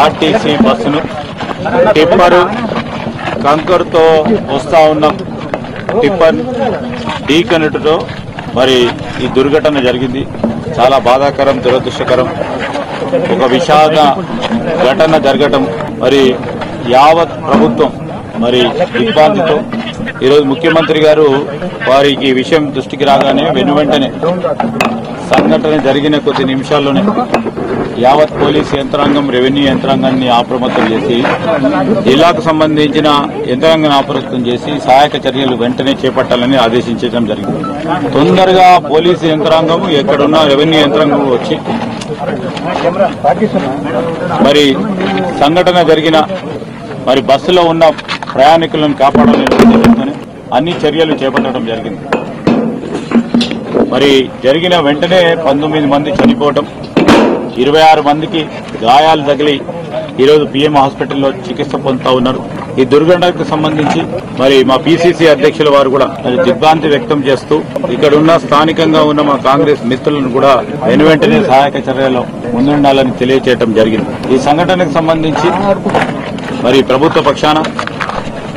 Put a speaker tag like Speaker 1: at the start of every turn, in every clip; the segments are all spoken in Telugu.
Speaker 1: ఆర్టీసీ బస్సును టిప్పరు కంకర్తో వస్తా ఉన్న టిప్పర్ ఢీకొనటంతో మరి ఈ దుర్ఘటన జరిగింది. చాలా బాధాకరం, దురదృష్టకరం. ఒక విషాద ఘటన జరగటం మరి యావత్ ప్రభుత్వం మరి దిగ్భ్రాంతితో ఈరోజు ముఖ్యమంత్రి గారు వారికి విషయం దృష్టికి రాగానే వెనువెంటనే సంఘటన జరిగిన కొద్ది నిమిషాల్లోనే యావత్ పోలీస్ యంత్రాంగం, రెవెన్యూ యంత్రాంగాన్ని అప్రమత్తం చేసి జిల్లాకు సంబంధించిన యంత్రాంగాన్ని అప్రమత్తం చేసి సహాయక చర్యలు వెంటనే చేపట్టాలని ఆదేశించడం జరిగింది. తొందరగా పోలీసు యంత్రాంగం, ఎక్కడున్న రెవెన్యూ యంత్రాంగం వచ్చి మరి సంఘటన జరిగిన మరి బస్సులో ఉన్న ప్రయాణికులను కాపాడాలని ఉద్దేశంతోనే అన్ని చర్యలు చేపట్టడం జరిగింది. మరి జరిగిన వెంటనే 19 మంది చనిపోవడం, 26 మందికి గాయాలు తగిలి ఈరోజు పిఎం హాస్పిటల్లో చికిత్స పొందుతా ఉన్నారు. ఈ దుర్ఘటనకు సంబంధించి మరి మా పిసిసి అధ్యక్షుల వారు కూడా దిగ్భ్రాంతి వ్యక్తం చేస్తూ ఇక్కడ ఉన్న స్థానికంగా ఉన్న మా కాంగ్రెస్ మిత్రులను కూడా వెనువెంటనే సహాయక చర్యలో ముందుండాలని తెలియజేయడం జరిగింది. ఈ సంఘటనకు సంబంధించి మరి ప్రభుత్వ పక్షాన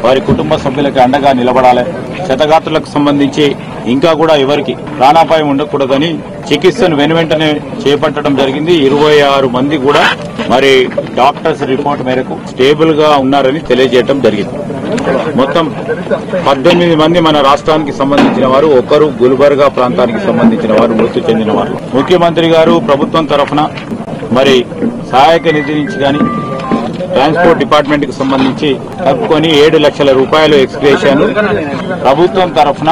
Speaker 1: వారి కుటుంబ సభ్యులకు అండగా నిలబడాలి. క్షతగాత్రులకు సంబంధించి ఇంకా కూడా ఎవరికి ప్రాణాపాయం ఉండకూడదని చికిత్సను వెనువెంటనే చేపట్టడం జరిగింది. 26 మంది కూడా మరి డాక్టర్స్ రిపోర్ట్ మేరకు స్టేబుల్ గా ఉన్నారని తెలియజేయడం జరిగింది. మొత్తం 18 మంది మన రాష్ట్రానికి సంబంధించిన వారు, ఒకరు గుల్బర్గా ప్రాంతానికి సంబంధించిన వారు మృతి చెందిన వారు. ముఖ్యమంత్రి గారు ప్రభుత్వం తరఫున మరి సహాయక నిధి నుంచి కానీ ట్రాన్స్పోర్ట్ డిపార్ట్మెంట్ కి సంబంధించి కలుపుకొని 7 లక్షల రూపాయలు ఎక్స్గ్రేషన్ ప్రభుత్వం తరఫున